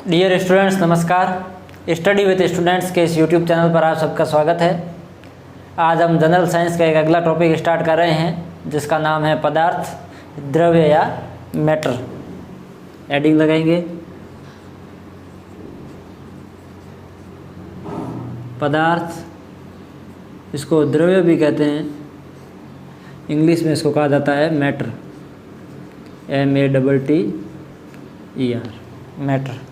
Dear students, नमस्कार। Study with students के इस यूट्यूब चैनल पर आप सबका स्वागत है। आज हम जनरल साइंस का एक अगला टॉपिक स्टार्ट कर रहे हैं जिसका नाम है पदार्थ, द्रव्य या मैटर। एडिंग लगाएंगे। पदार्थ, इसको द्रव्य भी कहते हैं, इंग्लिश में इसको कहा जाता है मैटर, MATTER, मैटर।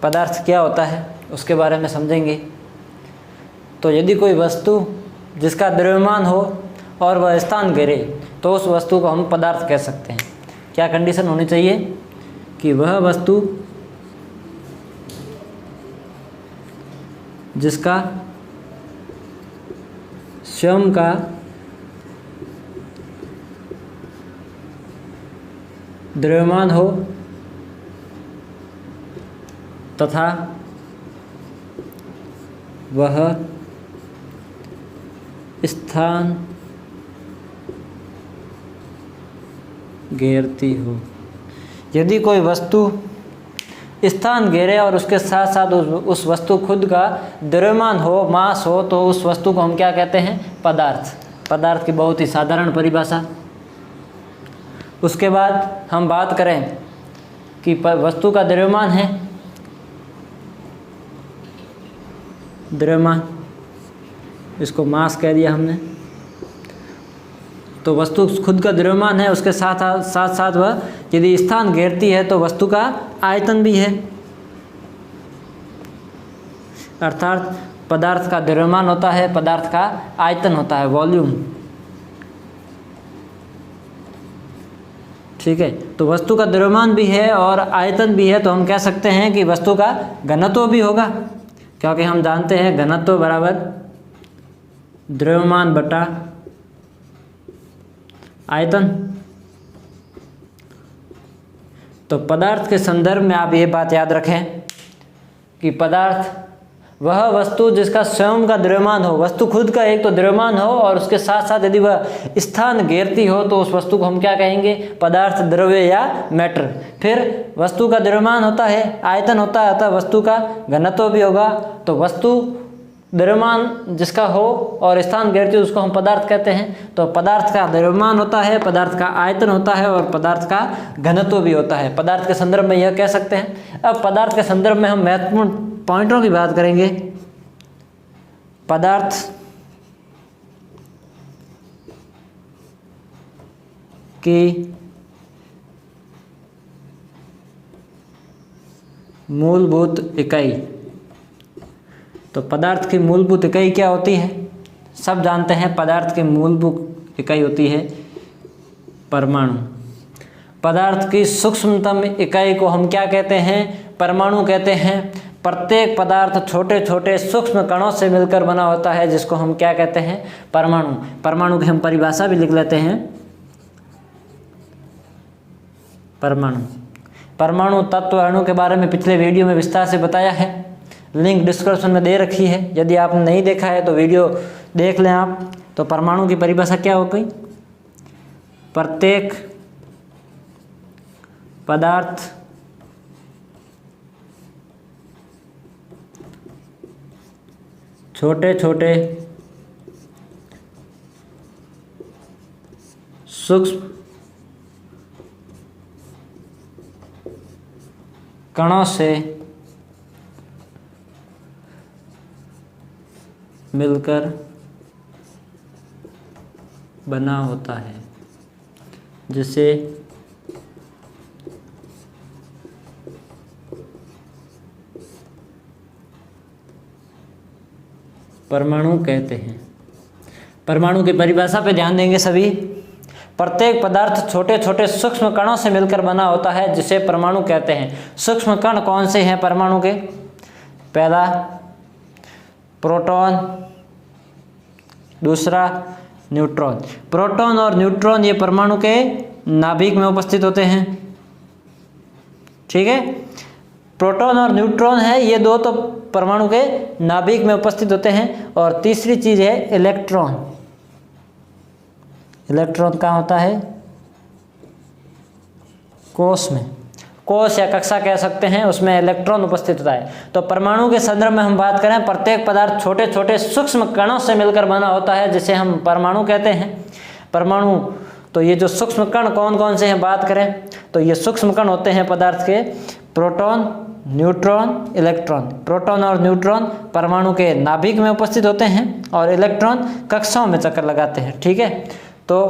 पदार्थ क्या होता है उसके बारे में समझेंगे। तो यदि कोई वस्तु जिसका द्रव्यमान हो और वह स्थान घेरे तो उस वस्तु को हम पदार्थ कह सकते हैं। क्या कंडीशन होनी चाहिए कि वह वस्तु जिसका स्वयं का द्रव्यमान हो तथा वह स्थान घेरती हो। यदि कोई वस्तु स्थान घेरे और उसके साथ साथ उस वस्तु खुद का द्रव्यमान हो, मास हो, तो उस वस्तु को हम क्या कहते हैं? पदार्थ। पदार्थ की बहुत ही साधारण परिभाषा। उसके बाद हम बात करें कि वस्तु का द्रव्यमान है, द्रव्यमान, इसको मास कह दिया हमने। तो वस्तु खुद का द्रव्यमान है, उसके साथ साथ वह यदि स्थान घेरती है तो वस्तु का आयतन भी है। अर्थात पदार्थ का द्रव्यमान होता है, पदार्थ का आयतन होता है, वॉल्यूम। ठीक है। तो वस्तु का द्रव्यमान भी है और आयतन भी है, तो हम कह सकते हैं कि वस्तु का घनत्व भी होगा, क्योंकि हम जानते हैं घनत्व बराबर द्रव्यमान बटा आयतन। तो पदार्थ के संदर्भ में आप ये बात याद रखें कि पदार्थ वह वस्तु जिसका स्वयं का द्रव्यमान हो, वस्तु खुद का एक तो द्रव्यमान हो और उसके साथ साथ यदि वह स्थान घेरती हो तो उस वस्तु को हम क्या कहेंगे? पदार्थ, द्रव्य या मैटर। फिर वस्तु का द्रव्यमान होता है, आयतन होता है, अतः वस्तु का घनत्व भी होगा। तो वस्तु द्रव्यमान जिसका हो और स्थान घेरती हो उसको हम पदार्थ कहते हैं। तो पदार्थ का द्रव्यमान होता है, पदार्थ का आयतन होता है और पदार्थ का घनत्व भी होता है। पदार्थ के संदर्भ में यह कह सकते हैं। अब पदार्थ के संदर्भ में हम महत्वपूर्ण पॉइंटों की बात करेंगे। पदार्थ की मूलभूत इकाई। तो पदार्थ की मूलभूत इकाई क्या होती है? सब जानते हैं पदार्थ की मूलभूत इकाई होती है परमाणु। पदार्थ की सूक्ष्मतम इकाई को हम क्या कहते हैं? परमाणु कहते हैं। प्रत्येक पदार्थ छोटे छोटे सूक्ष्म कणों से मिलकर बना होता है, जिसको हम क्या कहते हैं? परमाणु। परमाणु की हम परिभाषा भी लिख लेते हैं। परमाणु, परमाणु तत्व अणु के बारे में पिछले वीडियो में विस्तार से बताया है, लिंक डिस्क्रिप्शन में दे रखी है। यदि आपने नहीं देखा है तो वीडियो देख लें आप। तो परमाणु की परिभाषा क्या हो गई? प्रत्येक पदार्थ छोटे छोटे सूक्ष्म कणों से मिलकर बना होता है, जिसे परमाणु कहते हैं। परमाणु की परिभाषा पे ध्यान देंगे सभी। प्रत्येक पदार्थ छोटे छोटे सूक्ष्म कणों से मिलकर बना होता है, जिसे परमाणु कहते हैं। सूक्ष्म कण कौन से हैं परमाणु के? पहला प्रोटॉन, दूसरा न्यूट्रॉन। प्रोटॉन और न्यूट्रॉन ये परमाणु के नाभिक में उपस्थित होते हैं। ठीक है। प्रोटॉन और न्यूट्रॉन है, ये दो तो परमाणु के नाभिक में उपस्थित होते हैं। और तीसरी चीज है इलेक्ट्रॉन। इलेक्ट्रॉन कहाँ होता है? कोश में। कोश या कक्षा कह सकते हैं, उसमें इलेक्ट्रॉन उपस्थित होता है। तो परमाणु के संदर्भ में हम बात करें, प्रत्येक पदार्थ छोटे छोटे सूक्ष्म कणों से मिलकर बना होता है, जिसे हम परमाणु कहते हैं। परमाणु, तो ये जो सूक्ष्म कण कौन कौन से हैं बात करें तो ये सूक्ष्म कण होते हैं पदार्थ के प्रोटॉन, न्यूट्रॉन, इलेक्ट्रॉन। प्रोटॉन और न्यूट्रॉन परमाणु के नाभिक में उपस्थित होते हैं और इलेक्ट्रॉन कक्षाओं में चक्कर लगाते हैं। ठीक है, तो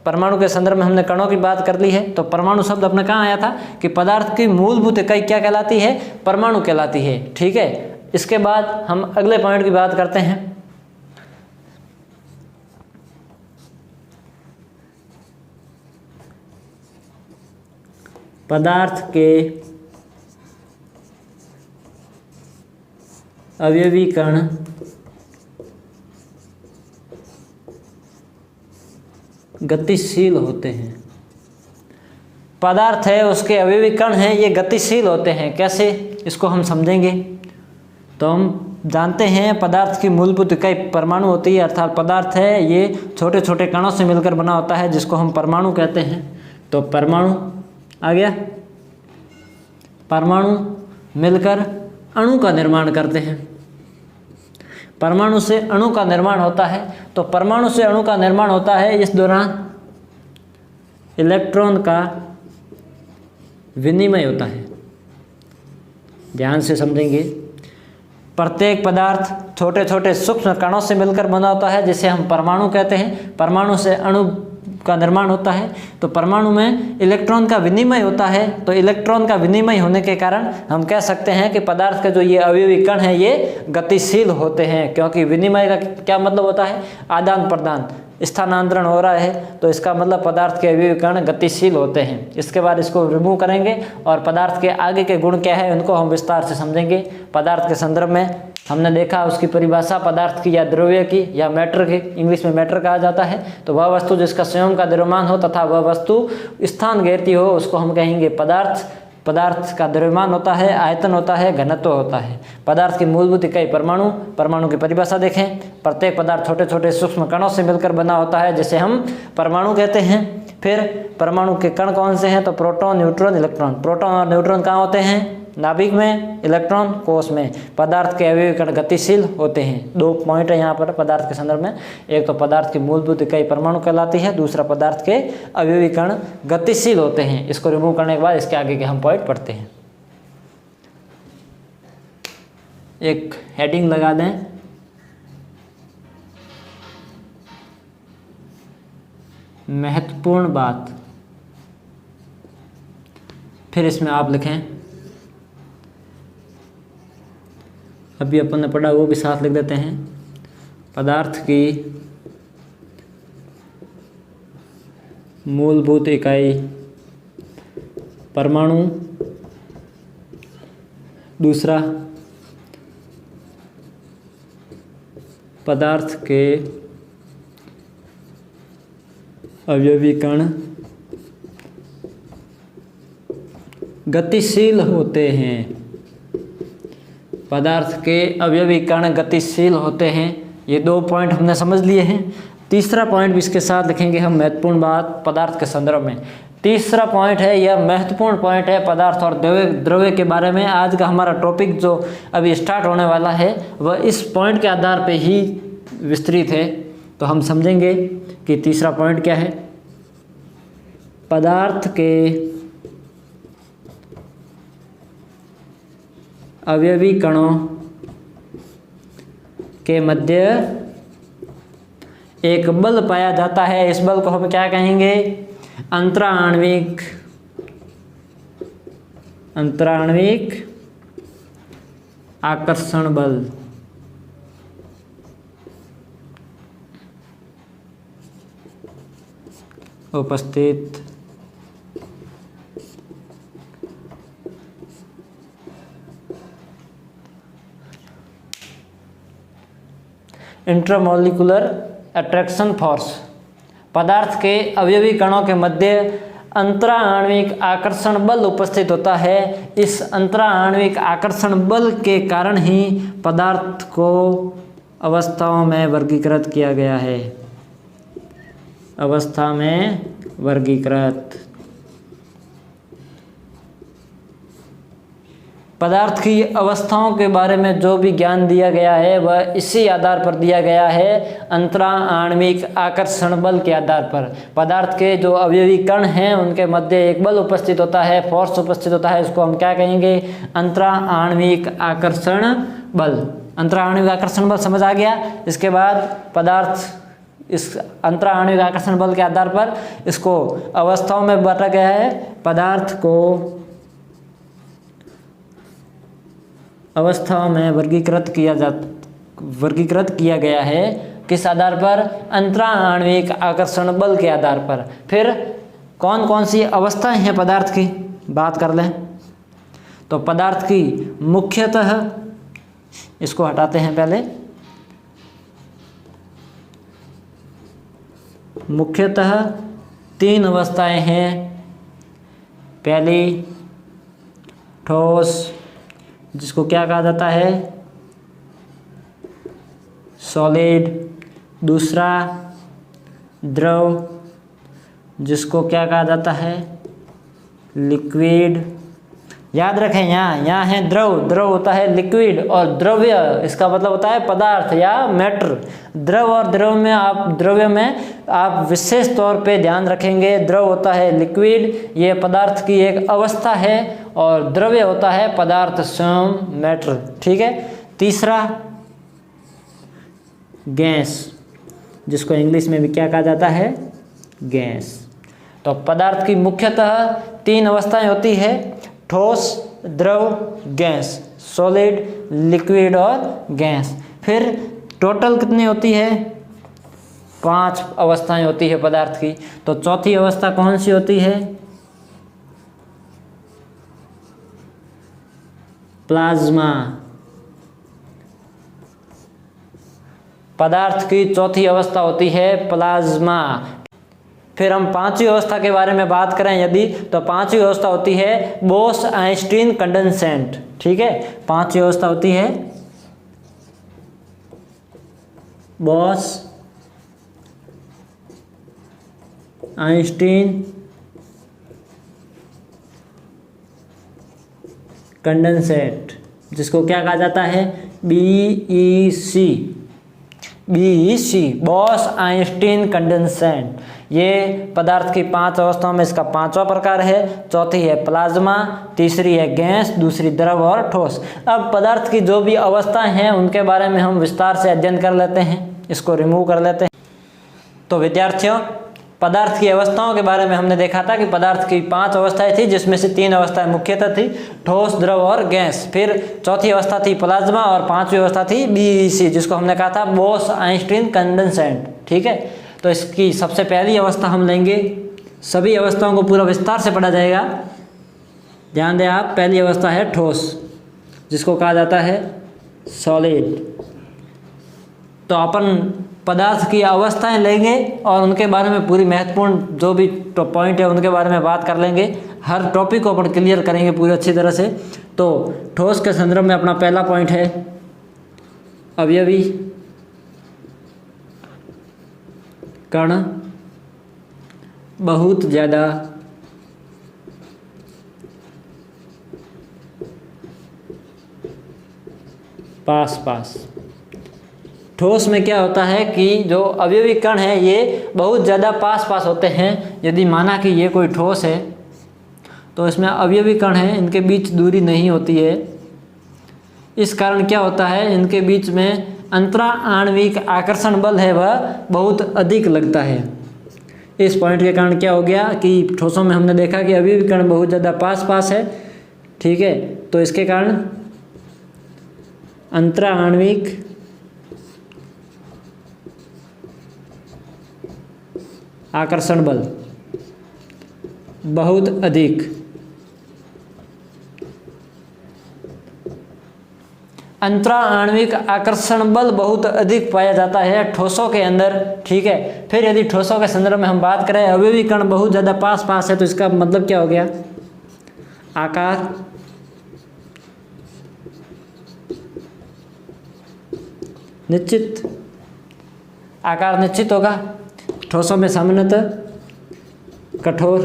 परमाणु के संदर्भ में हमने कणों की बात कर ली है। तो परमाणु शब्द अपने कहाँ आया था कि पदार्थ की मूलभूत इकाई क्या कहलाती है? परमाणु कहलाती है। ठीक है, इसके बाद हम अगले पॉइंट की बात करते हैं। पदार्थ के अवयवी कण गतिशील होते हैं। पदार्थ है, उसके अवयवी कण हैं, ये गतिशील होते हैं। कैसे, इसको हम समझेंगे। तो हम जानते हैं पदार्थ की मूलभूत इकाई परमाणु होती है, अर्थात पदार्थ है ये छोटे छोटे कणों से मिलकर बना होता है, जिसको हम परमाणु कहते हैं। तो परमाणु आ गया, परमाणु मिलकर अणु का निर्माण करते हैं। परमाणु से अणु का निर्माण होता है। तो परमाणु से अणु का निर्माण होता है, इस दौरान इलेक्ट्रॉन का विनिमय होता है। ध्यान से समझेंगे, प्रत्येक पदार्थ छोटे छोटे सूक्ष्म कणों से मिलकर बना होता है, जिसे हम परमाणु कहते हैं। परमाणु से अणु का निर्माण होता है। तो परमाणु में इलेक्ट्रॉन का विनिमय होता है। तो इलेक्ट्रॉन का विनिमय होने के कारण हम कह सकते हैं कि पदार्थ के जो ये अवयवी कण हैं ये गतिशील होते हैं, क्योंकि विनिमय का क्या मतलब होता है? आदान प्रदान, स्थानांतरण हो रहा है। तो इसका मतलब पदार्थ के अवयवी कण गतिशील होते हैं। इसके बाद इसको रिमूव करेंगे और पदार्थ के आगे के गुण क्या है उनको हम विस्तार से समझेंगे। पदार्थ के संदर्भ में हमने देखा उसकी परिभाषा पदार्थ की या द्रव्य की या मैटर की, इंग्लिश में मैटर कहा जाता है। तो वह वस्तु जिसका स्वयं का द्रव्यमान हो तथा वह वस्तु स्थान घेरती हो उसको हम कहेंगे पदार्थ। पदार्थ का द्रव्यमान होता है, आयतन होता है, घनत्व होता है। पदार्थ की मूलभूत इकाई परमाणु। परमाणु की परिभाषा देखें, प्रत्येक पदार्थ छोटे छोटे सूक्ष्म कणों से मिलकर बना होता है, जिसे हम परमाणु कहते हैं। फिर परमाणु के कण कौन से हैं? तो प्रोटॉन, न्यूट्रॉन, इलेक्ट्रॉन। प्रोटॉन और न्यूट्रॉन कहाँ होते हैं? नाभिक में, इलेक्ट्रॉन कोश में। पदार्थ के अवयवी कण गतिशील होते हैं। दो पॉइंट है यहाँ पर पदार्थ के संदर्भ में। एक तो पदार्थ की मूलभूत इकाई परमाणु कहलाती है, दूसरा पदार्थ के अवयवी कण गतिशील होते हैं। इसको रिमूव करने के बाद इसके आगे के हम पॉइंट पढ़ते हैं। एक हेडिंग लगा दें, महत्वपूर्ण बात। फिर इसमें आप लिखें, अभी अपन ने पढ़ा वो भी साथ लिख देते हैं। पदार्थ की मूलभूत इकाई परमाणु, दूसरा पदार्थ के अवयवी कण गतिशील होते हैं। पदार्थ के अवयवी कण गतिशील होते हैं। ये दो पॉइंट हमने समझ लिए हैं। तीसरा पॉइंट भी इसके साथ लिखेंगे हम, महत्वपूर्ण बात पदार्थ के संदर्भ में। तीसरा पॉइंट है, यह महत्वपूर्ण पॉइंट है पदार्थ और द्रव्य के बारे में। आज का हमारा टॉपिक जो अभी स्टार्ट होने वाला है वह इस पॉइंट के आधार पे ही विस्तृत है। तो हम समझेंगे कि तीसरा पॉइंट क्या है। पदार्थ के अवयवी कणों के मध्य एक बल पाया जाता है। इस बल को हम क्या कहेंगे? अंतराण्विक आकर्षण बल। उपस्थित इंट्रामोलिकुलर अट्रैक्शन फोर्स। पदार्थ के अवयवी कणों के मध्य अंतराण्विक आकर्षण बल उपस्थित होता है। इस अंतराण्विक आकर्षण बल के कारण ही पदार्थ को अवस्थाओं में वर्गीकृत किया गया है। अवस्था में वर्गीकृत। पदार्थ की अवस्थाओं के बारे में जो भी ज्ञान दिया गया है वह इसी आधार पर दिया गया है, अंतरा आणविक आकर्षण बल के आधार पर। पदार्थ के जो अवयवी कण हैं उनके मध्य एक बल उपस्थित होता है, फोर्स उपस्थित होता है, इसको हम क्या कहेंगे? अंतरा आणविक आकर्षण बल। अंतरा आणविक आकर्षण बल समझ आ गया। इसके बाद पदार्थ इस अंतरा आणविक आकर्षण बल के आधार पर इसको अवस्थाओं में बांटा गया है। पदार्थ को अवस्थाओं में वर्गीकृत किया गया है। किस आधार पर? अंतरा आणविक आकर्षण बल के आधार पर। फिर कौन कौन सी अवस्थाएं हैं पदार्थ की, बात कर लें तो पदार्थ की मुख्यतः, इसको हटाते हैं पहले, मुख्यतः 3 अवस्थाएं हैं। पहली ठोस, जिसको क्या कहा जाता है? सॉलिड। दूसरा द्रव, जिसको क्या कहा जाता है? लिक्विड। याद रखें, यहाँ है द्रव, द्रव होता है लिक्विड, और द्रव्य इसका मतलब होता है पदार्थ या मैटर। द्रव और द्रव्य में आप विशेष तौर पे ध्यान रखेंगे, द्रव होता है लिक्विड, ये पदार्थ की एक अवस्था है, और द्रव्य होता है पदार्थ स्वयं, मैटर। ठीक है। तीसरा गैस, जिसको इंग्लिश में भी क्या कहा जाता है? गैस। तो पदार्थ की मुख्यतः 3 अवस्थाएं होती है, ठोस, द्रव, गैस, सॉलिड, लिक्विड और गैस। फिर टोटल कितनी होती है? 5 अवस्थाएं होती है पदार्थ की। तो चौथी अवस्था कौन सी होती है? प्लाज्मा। पदार्थ की चौथी अवस्था होती है प्लाज्मा। फिर हम 5वीं अवस्था के बारे में बात करें यदि, तो 5वीं अवस्था होती है बोस आइंस्टीन कंडेंसेट। ठीक है। 5वीं अवस्था होती है बोस आइंस्टीन कंडेंसेट, जिसको क्या कहा जाता है? BEC, Bose Einstein condensate. ये पदार्थ की 5 अवस्थाओं में इसका 5वां प्रकार है। चौथी है प्लाज्मा, तीसरी है गैस, दूसरी द्रव और ठोस। अब पदार्थ की जो भी अवस्थाएं हैं उनके बारे में हम विस्तार से अध्ययन कर लेते हैं, इसको रिमूव कर लेते हैं। तो विद्यार्थियों, पदार्थ की अवस्थाओं के बारे में हमने देखा था कि पदार्थ की 5 अवस्थाएं थी, जिसमें से 3 अवस्थाएं मुख्यतः थी, ठोस, द्रव और गैस। फिर चौथी अवस्था थी प्लाज्मा, और 5वीं अवस्था थी BEC, जिसको हमने कहा था बोस आइंस्टीन कंडेंसेट। ठीक है। तो इसकी सबसे पहली अवस्था हम लेंगे, सभी अवस्थाओं को पूरा विस्तार से पढ़ा जाएगा, ध्यान दें आप। पहली अवस्था है ठोस, जिसको कहा जाता है सॉलिड। तो अपन पदार्थ की अवस्थाएं लेंगे और उनके बारे में पूरी महत्वपूर्ण जो भी पॉइंट है उनके बारे में बात कर लेंगे। हर टॉपिक को अपन क्लियर करेंगे पूरी अच्छी तरह से। तो ठोस के संदर्भ में अपना पहला पॉइंट है अवयवी कण बहुत ज़्यादा पास। ठोस में क्या होता है कि जो अवयवी कण है ये बहुत ज़्यादा पास होते हैं। यदि माना कि ये कोई ठोस है तो इसमें अवयवी कण है, इनके बीच दूरी नहीं होती है। इस कारण क्या होता है, इनके बीच में अंतरा आणविक आकर्षण बल है वह बहुत अधिक लगता है। इस पॉइंट के कारण क्या हो गया कि ठोसों में हमने देखा कि अवयवी कण बहुत ज़्यादा पास है। ठीक है। तो इसके कारण अंतरा आणविक आकर्षण बल बहुत अधिक, अंतरा आणविक आकर्षण बल बहुत अधिक पाया जाता है ठोसों के अंदर। ठीक है। फिर यदि ठोसों के संदर्भ में हम बात करें, अवयवी कण बहुत ज़्यादा पास है, तो इसका मतलब क्या हो गया? आकार निश्चित, आकार निश्चित होगा। ठोसों में सामान्यतः कठोर,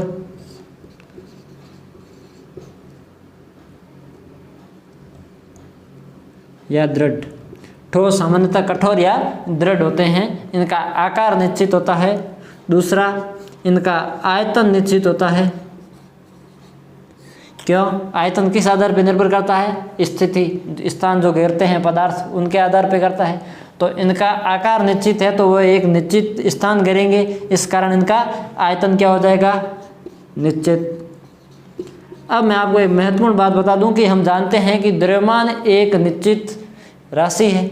या दृढ़। ठोस सामान्यतः कठोर या दृढ़ होते हैं। इनका आकार निश्चित होता है। दूसरा, इनका आयतन निश्चित होता है। क्यों? आयतन किस आधार पर निर्भर करता है? स्थिति, स्थान जो घेरते हैं पदार्थ उनके आधार पर करता है। तो इनका आकार निश्चित है तो वह एक निश्चित स्थान घेरेंगे, इस कारण इनका आयतन क्या हो जाएगा? निश्चित। अब मैं आपको एक महत्वपूर्ण बात बता दूं कि हम जानते हैं कि द्रव्यमान एक निश्चित राशि है,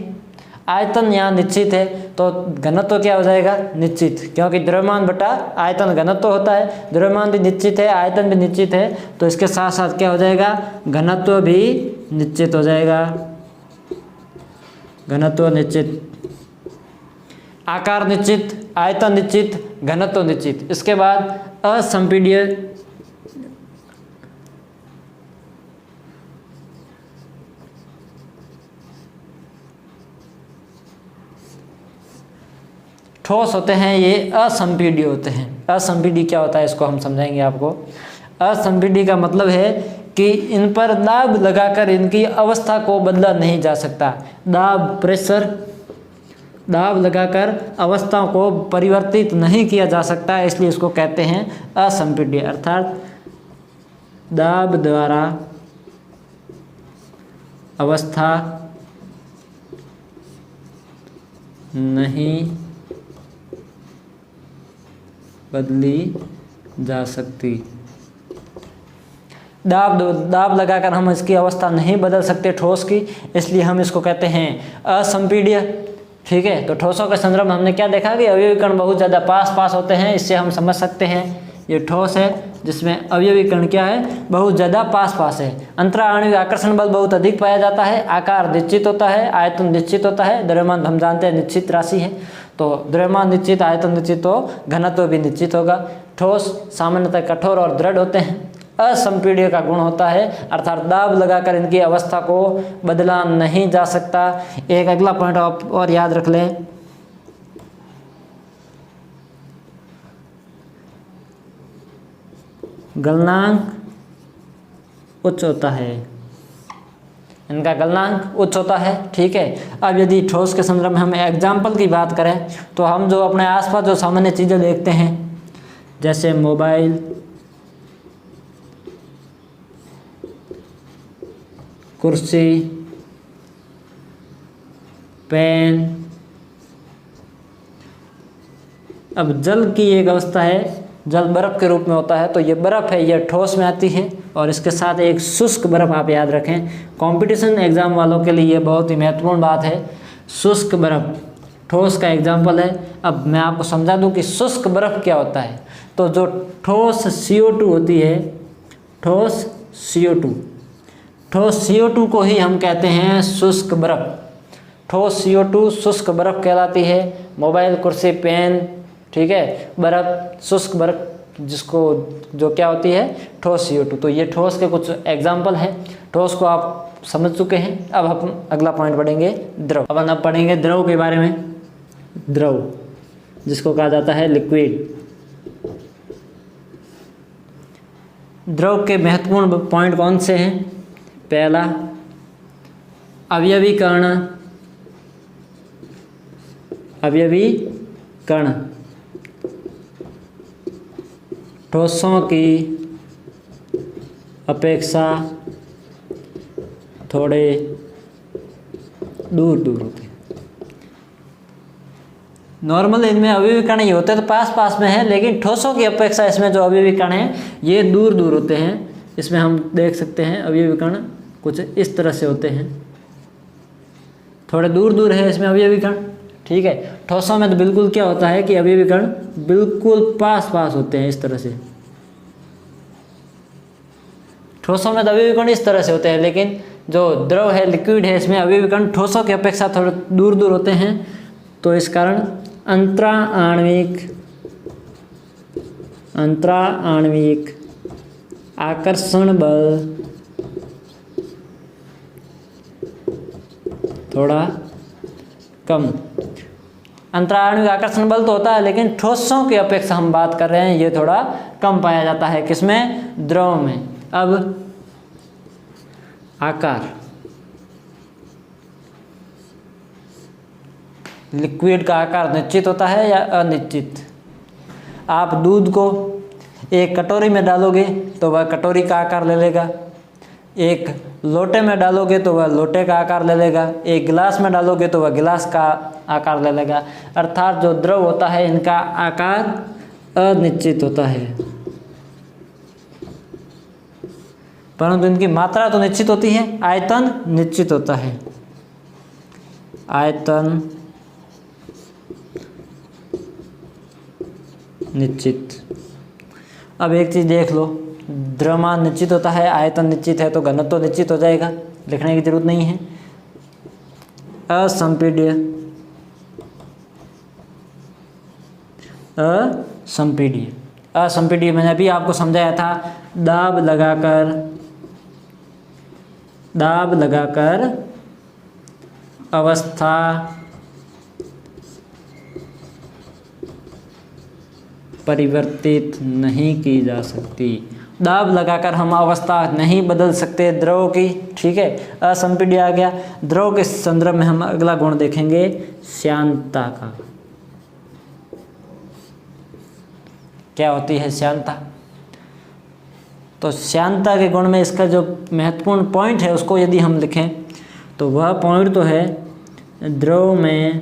आयतन यहाँ निश्चित है, तो घनत्व क्या हो जाएगा? निश्चित, क्योंकि द्रव्यमान बटा आयतन घनत्व होता है। द्रव्यमान भी निश्चित है, आयतन भी निश्चित है, तो इसके साथ साथ क्या हो जाएगा? घनत्व भी निश्चित हो जाएगा। घनत्व निश्चित, आकार निश्चित, आयतन निश्चित, घनत्व निश्चित। इसके बाद असंपीड्य ठोस होते हैं, ये असंपीड्य होते हैं। असंपीड्य क्या होता है इसको हम समझाएंगे आपको। असंपीड्य का मतलब है कि इन पर दाब लगाकर इनकी अवस्था को बदला नहीं जा सकता। दाब, प्रेशर, दाब लगाकर अवस्था को परिवर्तित नहीं किया जा सकता, इसलिए इसको कहते हैं असंपीड्य। अर्थात दाब द्वारा अवस्था नहीं बदली जा सकती। दाब लगाकर हम इसकी अवस्था नहीं बदल सकते ठोस की, इसलिए हम इसको कहते हैं असंपीड्य। ठीक है, तो ठोसों के संदर्भ में हमने क्या देखा कि अवयवी कण बहुत ज़्यादा पास पास होते हैं। इससे हम समझ सकते हैं ये ठोस है जिसमें अवयवी कण क्या है? बहुत ज़्यादा पास पास है। अंतरा आणविक आकर्षण बल बहुत अधिक पाया जाता है। आकार निश्चित होता है, आयतन निश्चित होता है, द्रव्यमान हम जानते हैं निश्चित राशि है, तो द्रव्यमान निश्चित, आयतन निश्चित, तो घनत्व भी निश्चित होगा। ठोस सामान्यतः कठोर और दृढ़ होते हैं। असंपीड्य का गुण होता है, अर्थात दाब लगाकर इनकी अवस्था को बदला नहीं जा सकता। एक अगला पॉइंट आप और याद रख लें, गलनांक उच्च होता है। इनका गलनांक उच्च होता है। ठीक है, अब यदि ठोस के संदर्भ में हम एग्जाम्पल की बात करें तो हम जो अपने आसपास जो सामान्य चीज़ें देखते हैं, जैसे मोबाइल, कुर्सी, पेन। अब जल की एक अवस्था है, जल बर्फ़ के रूप में होता है, तो ये बर्फ़ है, ये ठोस में आती है, और इसके साथ एक शुष्क बर्फ़ आप याद रखें। कंपटीशन एग्ज़ाम वालों के लिए ये बहुत ही महत्वपूर्ण बात है। शुष्क बर्फ़ ठोस का एग्जाम्पल है। अब मैं आपको समझा दूं कि शुष्क बर्फ़ क्या होता है। तो जो ठोस CO2 होती है, ठोस CO2 को ही हम कहते हैं शुष्क बर्फ़। ठोस CO2 शुष्क बर्फ़ कहलाती है। मोबाइल, कुर्सी, पेन, ठीक है, बर्फ़, शुष्क बर्फ़ जिसको जो क्या होती है? ठोस CO2। तो ये ठोस के कुछ एग्जाम्पल हैं। ठोस को आप समझ चुके हैं। अब हम अगला पॉइंट पढ़ेंगे द्रव। अब हम पढ़ेंगे द्रव के बारे में। द्रव जिसको कहा जाता है लिक्विड। द्रव के महत्वपूर्ण पॉइंट कौन से हैं? पहला, अवयवीकरण। अवयवीकरण ठोसों की अपेक्षा थोड़े दूर दूर होते हैं। नॉर्मल इनमें अवयवीकरण ही होते हैं तो पास पास में है, लेकिन ठोसों की अपेक्षा इसमें जो अवयवीकरण है ये दूर दूर होते हैं। इसमें हम देख सकते हैं अवयवीकरण कुछ इस तरह से होते हैं, थोड़े दूर दूर है इसमें अवयवीकरण। ठीक है, ठोसों में तो बिल्कुल क्या होता है कि अवयवीकरण बिल्कुल पास पास होते हैं इस तरह से। ठोसों में तो अवयवीकरण इस तरह से होते हैं, लेकिन जो द्रव है, लिक्विड है, इसमें अवयवीकरण ठोसों की अपेक्षा थोड़े दूर दूर होते हैं। तो इस कारण अंतरा आणविक आकर्षण बल थोड़ा कम। अंतराणविक आकर्षण बल तो होता है, लेकिन ठोसों की अपेक्षा हम बात कर रहे हैं ये थोड़ा कम पाया जाता है। किसमें? द्रव में। अब आकार, लिक्विड का आकार निश्चित होता है या अनिश्चित। आप दूध को एक कटोरी में डालोगे तो वह कटोरी का आकार ले लेगा, एक लोटे में डालोगे तो वह लोटे का आकार ले लेगा, एक गिलास में डालोगे तो वह गिलास का आकार ले लेगा। अर्थात जो द्रव होता है इनका आकार अनिश्चित होता है, परंतु इनकी मात्रा तो निश्चित होती है, आयतन निश्चित होता है। आयतन निश्चित। अब एक चीज़ देख लो, द्रव्यमान निश्चित होता है, आयतन निश्चित है, तो घनत्व तो निश्चित हो जाएगा, लिखने की जरूरत नहीं है। असंपीड्य, असंपीड्य, असंपीड्य मैंने अभी आपको समझाया था, दाब लगाकर अवस्था परिवर्तित नहीं की जा सकती। दाब लगाकर हम अवस्था नहीं बदल सकते द्रव की, ठीक है। असंपीड्य आ गया। द्रव के संदर्भ में हम अगला गुण देखेंगे श्यानता का। क्या होती है श्यानता? तो श्यानता के गुण में इसका जो महत्वपूर्ण पॉइंट है उसको यदि हम लिखें तो वह पॉइंट तो है द्रव में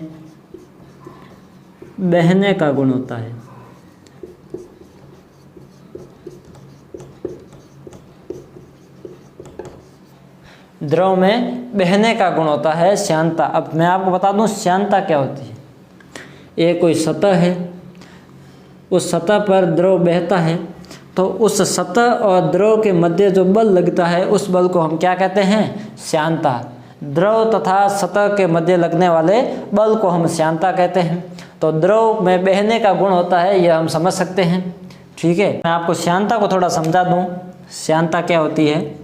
बहने का गुण होता है। द्रव में बहने का गुण होता है श्यानता। अब मैं आपको बता दूं श्यानता क्या होती है। ये कोई सतह है, उस सतह पर द्रव बहता है, तो उस सतह और द्रव के मध्य जो बल लगता है उस बल को हम क्या कहते हैं? श्यानता। द्रव तथा सतह के मध्य लगने वाले बल को हम श्यानता कहते हैं। तो द्रव में बहने का गुण होता है, यह हम समझ सकते हैं, ठीक है। मैं आपको श्यानता को थोड़ा समझा दूं, श्यानता क्या होती है।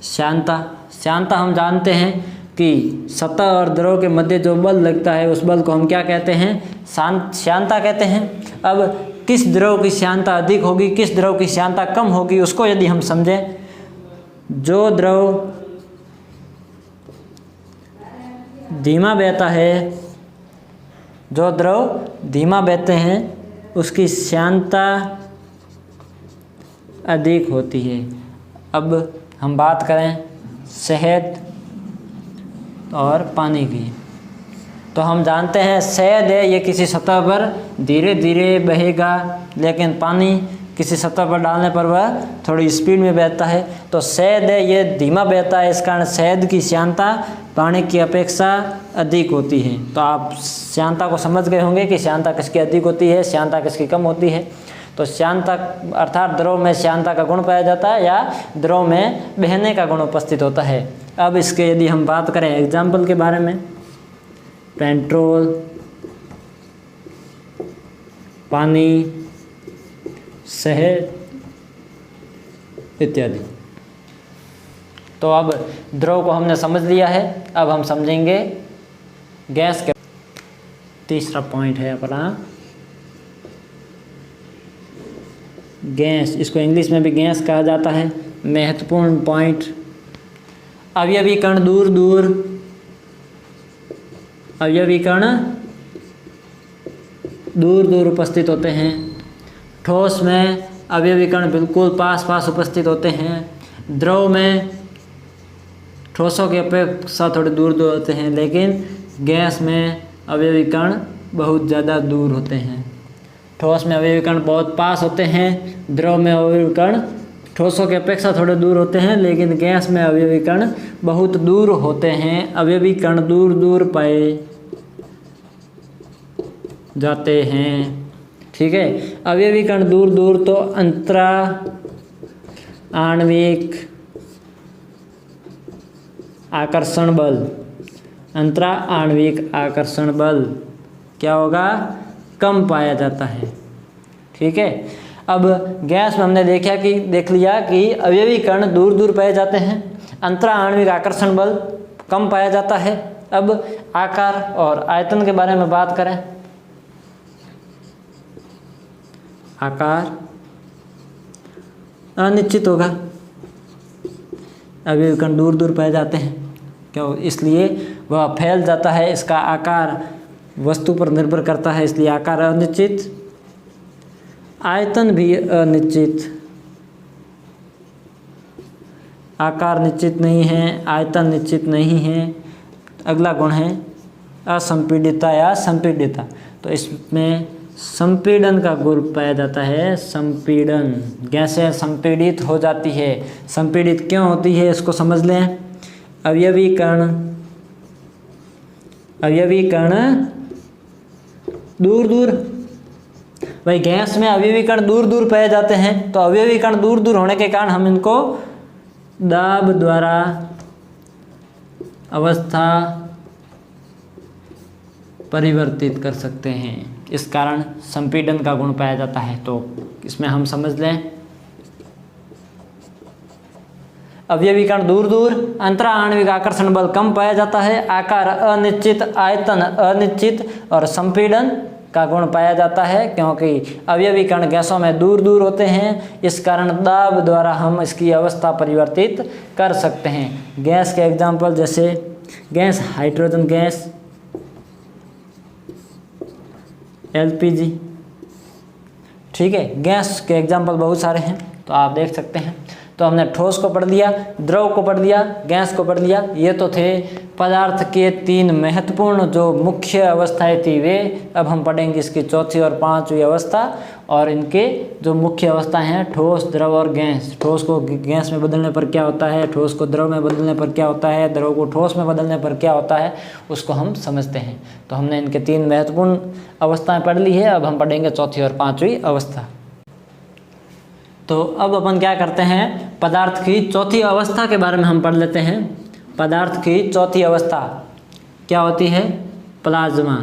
श्यानता हम जानते हैं कि सतह और द्रव के मध्य जो बल लगता है उस बल को हम क्या कहते हैं? श्यानता कहते हैं। अब किस द्रव की श्यानता अधिक होगी, किस द्रव की श्यानता कम होगी, उसको यदि हम समझें, जो द्रव धीमा बहता है, जो द्रव धीमा बहते हैं उसकी श्यानता अधिक होती है। अब हम बात करें शहद और पानी की, तो हम जानते हैं शहद है ये किसी सतह पर धीरे धीरे बहेगा, लेकिन पानी किसी सतह पर डालने पर वह थोड़ी स्पीड में बहता है। तो शहद है ये धीमा बहता है, इस कारण शहद की श्यानता पानी की अपेक्षा अधिक होती है। तो आप श्यानता को समझ गए होंगे कि श्यानता किसकी अधिक होती है, श्यानता किसकी कम होती है। तो श्यानता अर्थात द्रव में श्यानता का गुण पाया जाता है या द्रव में बहने का गुण उपस्थित होता है। अब इसके यदि हम बात करें एग्जाम्पल के बारे में, पेट्रोल, पानी, शहद इत्यादि। तो अब द्रव को हमने समझ लिया है, अब हम समझेंगे गैस के। तीसरा पॉइंट है अपना गैस, इसको इंग्लिश में भी गैस कहा जाता है। महत्वपूर्ण पॉइंट, अवयवी कण दूर दूर, अवयवी कण दूर दूर उपस्थित होते हैं। ठोस में अवयवी कण बिल्कुल पास पास उपस्थित होते हैं। द्रव में ठोसों की अपेक्षा थोड़े दूर दूर होते हैं, लेकिन गैस में अवयवी कण बहुत ज़्यादा दूर होते हैं। ठोस में अवयवी कण बहुत पास होते हैं, द्रव में अवयवी कण ठोसों की अपेक्षा थोड़े दूर होते हैं, लेकिन गैस में अवयवी कण बहुत दूर होते हैं। अवयवी कण दूर दूर पाए जाते हैं, ठीक है। अवयवी कण दूर दूर, तो अंतरा आणविक आकर्षण बल, अंतरा आणविक आकर्षण बल क्या होगा? कम पाया जाता है, ठीक है। अब गैस में हमने देख लिया कि अवयवी कण दूर दूर पाए जाते हैं, अंतरा आणविक आकर्षण बल कम पाया जाता है। अब आकार और आयतन के बारे में बात करें। आकार अनिश्चित होगा, अवयवी कण दूर दूर पाए जाते हैं, क्यों? इसलिए वह फैल जाता है। इसका आकार वस्तु पर निर्भर करता है, इसलिए आकार अनिश्चित, आयतन भी अनिश्चित, आकार निश्चित नहीं है, आयतन निश्चित नहीं है। अगला गुण है असंपीडितता या संपीडितता। तो इसमें संपीड़न का गुण पाया जाता है। संपीड़न, गैसें संपीड़ित हो जाती है। संपीड़ित क्यों होती है इसको समझ लें। अवयवीकरण, अवयवीकरण दूर दूर, भाई गैस में अवयवीकरण दूर दूर पाए जाते हैं, तो अवयवीकरण दूर दूर होने के कारण हम इनको दाब द्वारा अवस्था परिवर्तित कर सकते हैं। इस कारण संपीड़न का गुण पाया जाता है। तो इसमें हम समझ लें अवयवीकरण दूर दूर, अंतरा आणविक आकर्षण बल कम पाया जाता है, आकार अनिश्चित, आयतन अनिश्चित और संपीड़न का गुण पाया जाता है, क्योंकि अवयवीकरण गैसों में दूर दूर होते हैं। इस कारण दाब द्वारा हम इसकी अवस्था परिवर्तित कर सकते हैं। गैस के एग्जाम्पल जैसे गैस हाइड्रोजन गैस, एलपीजी, ठीक है। गैस के एग्जाम्पल बहुत सारे हैं, तो आप देख सकते हैं। तो हमने ठोस को पढ़ लिया, द्रव को पढ़ लिया, गैस को पढ़ लिया। ये तो थे पदार्थ के 3 महत्वपूर्ण जो मुख्य अवस्थाएं थी वे। अब हम पढ़ेंगे इसकी चौथी और पांचवी अवस्था, और इनके जो मुख्य अवस्थाएं हैं ठोस, द्रव और गैस। ठोस को गैस में बदलने पर क्या होता है, ठोस को द्रव में बदलने पर क्या होता है, द्रव को ठोस में बदलने पर क्या होता है, उसको हम समझते हैं। तो हमने इनके 3 महत्वपूर्ण अवस्थाएँ पढ़ ली है। अब हम पढ़ेंगे चौथी और पाँचवीं अवस्था। तो अब अपन क्या करते हैं, पदार्थ की चौथी अवस्था के बारे में हम पढ़ लेते हैं। पदार्थ की चौथी अवस्था क्या होती है, प्लाज्मा।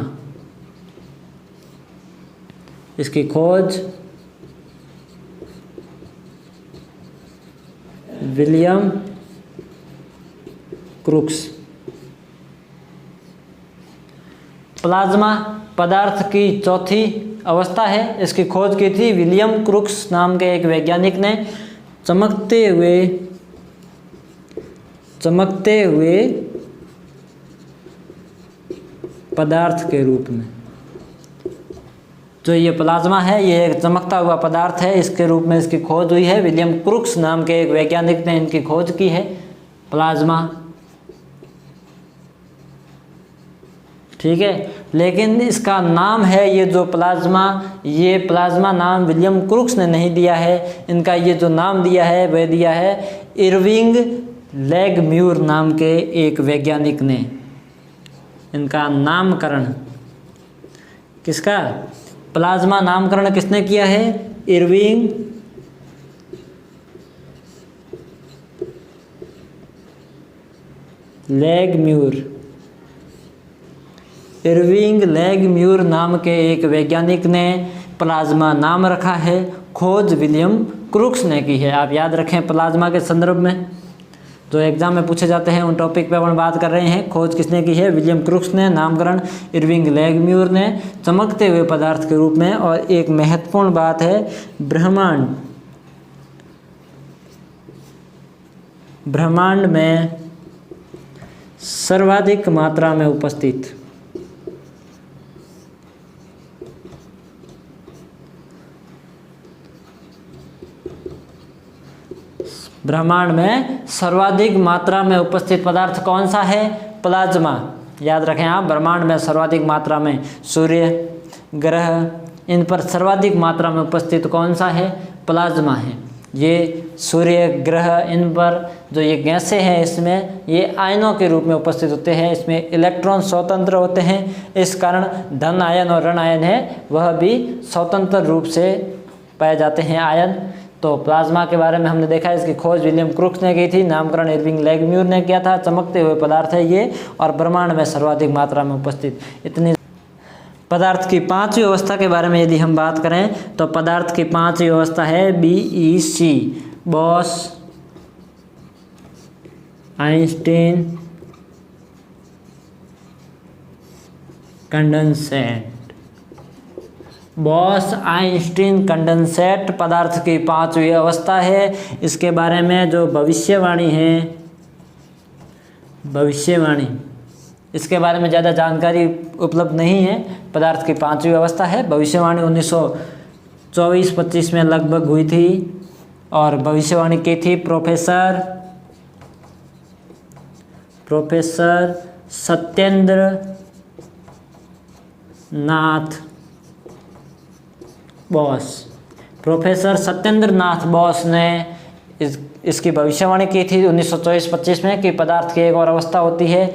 इसकी खोज विलियम क्रूक्स। प्लाज्मा पदार्थ की चौथी अवस्था है। इसकी खोज की थी विलियम क्रूक्स नाम के एक वैज्ञानिक ने, चमकते हुए पदार्थ के रूप में। जो ये प्लाज्मा है ये एक चमकता हुआ पदार्थ है, इसके रूप में इसकी खोज हुई है। विलियम क्रूक्स नाम के एक वैज्ञानिक ने इनकी खोज की है, प्लाज्मा, ठीक है। लेकिन इसका नाम है ये जो प्लाज्मा, ये प्लाज्मा नाम विलियम क्रूक्स ने नहीं दिया है। इनका ये जो नाम दिया है वह दिया है इरविंग लैगम्यूर नाम के एक वैज्ञानिक ने। इनका नामकरण किसका, प्लाज्मा नामकरण किसने किया है, इरविंग लैगम्यूर। इरविंग लैगम्यूर नाम के एक वैज्ञानिक ने प्लाज्मा नाम रखा है, खोज विलियम क्रूक्स ने की है। आप याद रखें प्लाज्मा के संदर्भ में जो एग्जाम में पूछे जाते हैं उन टॉपिक पे अपन बात कर रहे हैं। खोज किसने की है, विलियम क्रूक्स ने, नामकरण इरविंग लैगम्यूर ने, चमकते हुए पदार्थ के रूप में। और एक महत्वपूर्ण बात है ब्रह्मांड में सर्वाधिक मात्रा में उपस्थित। ब्रह्मांड में सर्वाधिक मात्रा में उपस्थित पदार्थ कौन सा है, प्लाज्मा। याद रखें आप, ब्रह्मांड में सर्वाधिक मात्रा में सूर्य, ग्रह, इन पर सर्वाधिक मात्रा में उपस्थित कौन सा है, प्लाज्मा है। ये सूर्य, ग्रह, इन पर जो ये गैसें हैं इसमें ये आयनों के रूप में उपस्थित होते हैं। इसमें इलेक्ट्रॉन स्वतंत्र होते हैं, इस कारण धन आयन और ऋण आयन है वह भी स्वतंत्र रूप से पाए जाते हैं आयन। तो प्लाज्मा के बारे में हमने देखा, इसकी खोज विलियम क्रूक्स ने की थी, नामकरण इरविंग लैगम्यूर ने किया था। चमकते हुए पदार्थ है ये, और ब्रह्मांड में सर्वाधिक मात्रा में उपस्थित। इतनी पदार्थ की पांचवी अवस्था के बारे में यदि हम बात करें तो पदार्थ की पांचवी अवस्था है BEC, boss Einstein condensate. Boss Einstein condensate पदार्थ की पांचवी अवस्था है। इसके बारे में जो भविष्यवाणी है, भविष्यवाणी इसके बारे में ज़्यादा जानकारी उपलब्ध नहीं है। पदार्थ की पांचवी अवस्था है। भविष्यवाणी 1924-25 में लगभग हुई थी और भविष्यवाणी की थी प्रोफेसर सत्येंद्र नाथ बोस। प्रोफेसर सत्येंद्र नाथ बोस ने इसकी भविष्यवाणी की थी 1924-25 में कि पदार्थ की एक और अवस्था होती है।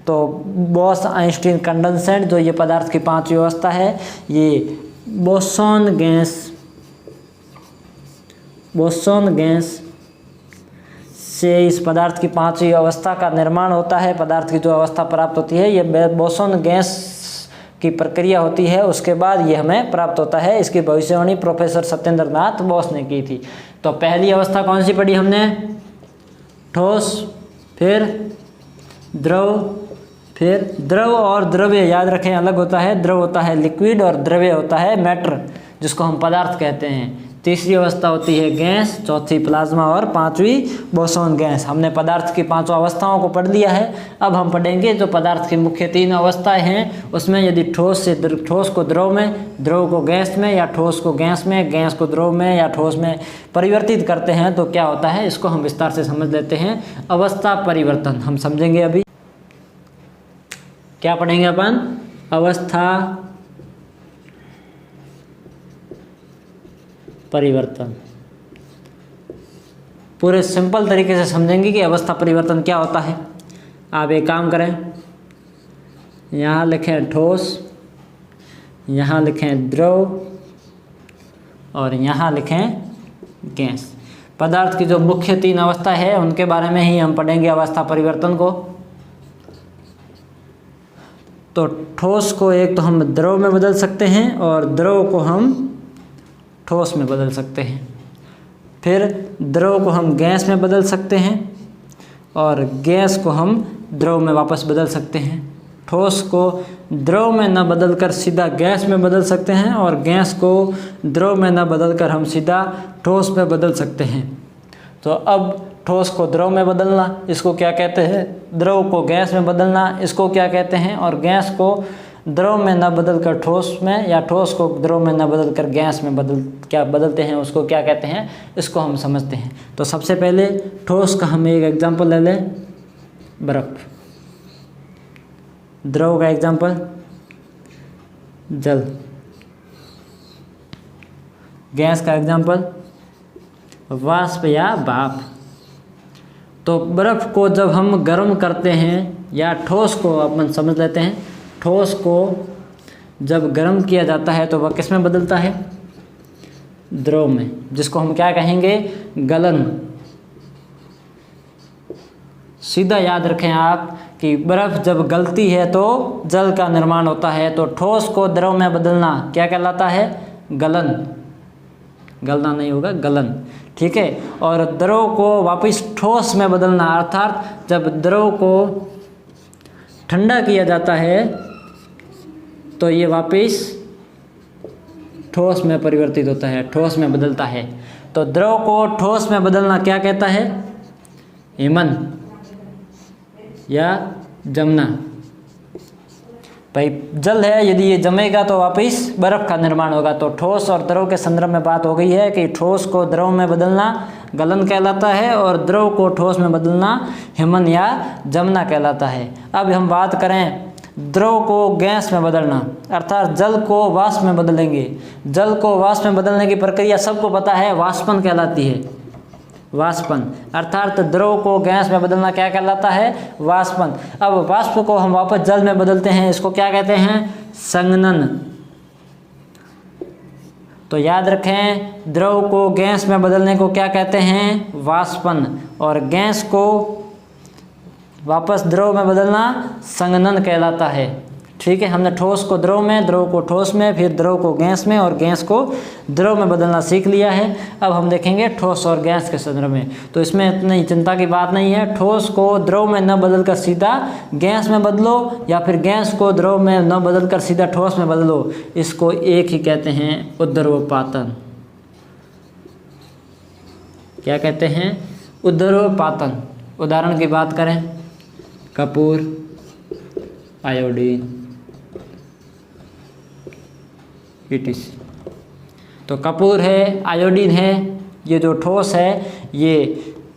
तो बोस आइंस्टीन कंडेंसेट जो ये पदार्थ की पांचवी अवस्था है, ये बोसॉन गैस से इस पदार्थ की पांचवी अवस्था का निर्माण होता है। पदार्थ की जो अवस्था प्राप्त होती है ये बोसॉन गैस की प्रक्रिया होती है, उसके बाद ये हमें प्राप्त होता है। इसकी भविष्यवाणी प्रोफेसर सत्येंद्र नाथ बोस ने की थी। तो पहली अवस्था कौन सी पढ़ी हमने? ठोस, फिर द्रव और द्रव्य याद रखें अलग होता है। द्रव होता है लिक्विड और द्रव्य होता है मैटर, जिसको हम पदार्थ कहते हैं। तीसरी अवस्था होती है गैस, चौथी प्लाज्मा और पांचवी बोसॉन गैस। हमने पदार्थ की पांचों अवस्थाओं को पढ़ लिया है। अब हम पढ़ेंगे जो पदार्थ की मुख्य तीन अवस्थाएं हैं, उसमें यदि ठोस को द्रव में, द्रव को गैस में, या ठोस को गैस में, गैस को द्रव में या ठोस में परिवर्तित करते हैं तो क्या होता है, इसको हम विस्तार से समझ लेते हैं। अवस्था परिवर्तन हम समझेंगे। अभी क्या पढ़ेंगे अपन? अवस्था परिवर्तन। पूरे सिंपल तरीके से समझेंगे कि अवस्था परिवर्तन क्या होता है। आप एक काम करें, यहाँ लिखें ठोस, यहाँ लिखें द्रव और यहाँ लिखें गैस। पदार्थ की जो मुख्य तीन अवस्था है उनके बारे में ही हम पढ़ेंगे अवस्था परिवर्तन को। तो ठोस को एक तो हम द्रव में बदल सकते हैं और द्रव को हम ठोस में बदल सकते हैं। फिर द्रव को हम गैस में बदल सकते हैं और गैस को हम द्रव में वापस बदल सकते हैं। ठोस को द्रव में न बदलकर सीधा गैस में बदल सकते हैं और गैस को द्रव में न बदलकर हम सीधा ठोस में बदल सकते हैं। तो अब ठोस को द्रव में बदलना, इसको क्या कहते हैं? द्रव को गैस में बदलना, इसको क्या कहते हैं? और गैस को द्रव में न बदलकर ठोस में, या ठोस को द्रव में न बदलकर गैस में बदलते हैं, उसको क्या कहते हैं, इसको हम समझते हैं। तो सबसे पहले ठोस का हम एक एग्जांपल ले लें, बर्फ। द्रव का एग्जांपल जल। गैस का एग्जांपल वाष्प या भाप। तो बर्फ को जब हम गर्म करते हैं, या ठोस को अपन समझ लेते हैं, ठोस को जब गर्म किया जाता है तो वह किस में बदलता है? द्रव में, जिसको हम क्या कहेंगे? गलन। सीधा याद रखें आप कि बर्फ जब गलती है तो जल का निर्माण होता है। तो ठोस को द्रव में बदलना क्या कहलाता है? गलन। गलना नहीं होगा, गलन। ठीक है। और द्रव को वापस ठोस में बदलना, अर्थात जब द्रव को ठंडा किया जाता है तो ये वापस ठोस में परिवर्तित होता है, ठोस में बदलता है। तो द्रव को ठोस में बदलना क्या कहता है? हिमन या जमना। भाई जल है, यदि ये जमेगा तो वापस बर्फ का निर्माण होगा। तो ठोस और द्रव के संदर्भ में बात हो गई है कि ठोस को द्रव में बदलना गलन कहलाता है और द्रव को ठोस में बदलना हिमन या जमना कहलाता है। अब हम बात करें द्रव को गैस में बदलना, अर्थात जल को वाष्प में बदलेंगे। जल को वाष्प में बदलने की प्रक्रिया सबको पता है, वाष्पन कहलाती है। वाष्पन अर्थात द्रव को गैस में बदलना क्या कहलाता है? वाष्पन। अब वाष्प को हम वापस जल में बदलते हैं, इसको क्या कहते हैं? संघनन। तो याद रखें, द्रव को गैस में बदलने को क्या कहते हैं? वाष्पन। और गैस को वापस द्रव में बदलना संघनन कहलाता है। ठीक है, हमने ठोस को द्रव में, द्रव को ठोस में, फिर द्रव को गैस में और गैस को द्रव में बदलना सीख लिया है। अब हम देखेंगे ठोस और गैस के संदर्भ में। तो इसमें इतनी चिंता की बात नहीं है। ठोस को द्रव में न बदलकर सीधा गैस में बदलो, या फिर गैस को द्रव में न बदलकर सीधा ठोस में बदलो, इसको एक ही कहते हैं, उद्रवपातन। क्या कहते हैं? उद्रवपातन। उदाहरण की बात करें, कपूर, आयोडीन ETC। तो कपूर है, आयोडीन है, ये जो ठोस है ये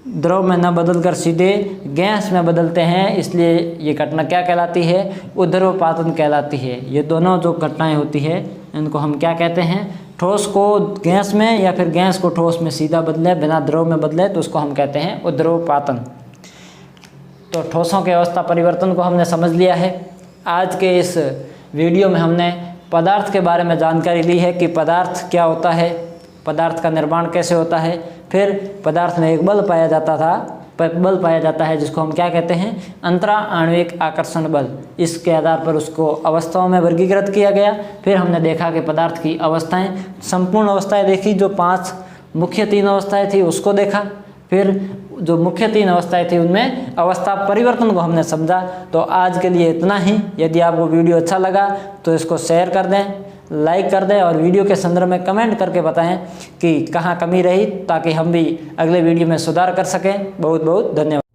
द्रव में न बदलकर सीधे गैस में बदलते हैं, इसलिए ये घटना क्या कहलाती है? उद्रवपातन कहलाती है। ये दोनों जो घटनाएं होती है इनको हम क्या कहते हैं? ठोस को गैस में या फिर गैस को ठोस में सीधा बदले, बिना द्रव में बदले, तो उसको हम कहते हैं उद्रवपातन। तो ठोसों के अवस्था परिवर्तन को हमने समझ लिया है। आज के इस वीडियो में हमने पदार्थ के बारे में जानकारी ली है कि पदार्थ क्या होता है, पदार्थ का निर्माण कैसे होता है, फिर पदार्थ में एक बल पाया जाता है जिसको हम क्या कहते हैं? अंतरा आणविक आकर्षण बल। इसके आधार पर उसको अवस्थाओं में वर्गीकृत किया गया। फिर हमने देखा कि पदार्थ की अवस्थाएं, संपूर्ण अवस्थाएं देखी, जो 5 मुख्य 3 अवस्थाएं थी उसको देखा। फिर जो मुख्य 3 अवस्थाएं थी उनमें अवस्था परिवर्तन को हमने समझा। तो आज के लिए इतना ही। यदि आपको वीडियो अच्छा लगा तो इसको शेयर कर दें, लाइक कर दें और वीडियो के संदर्भ में कमेंट करके बताएं कि कहाँ कमी रही, ताकि हम भी अगले वीडियो में सुधार कर सकें। बहुत बहुत धन्यवाद।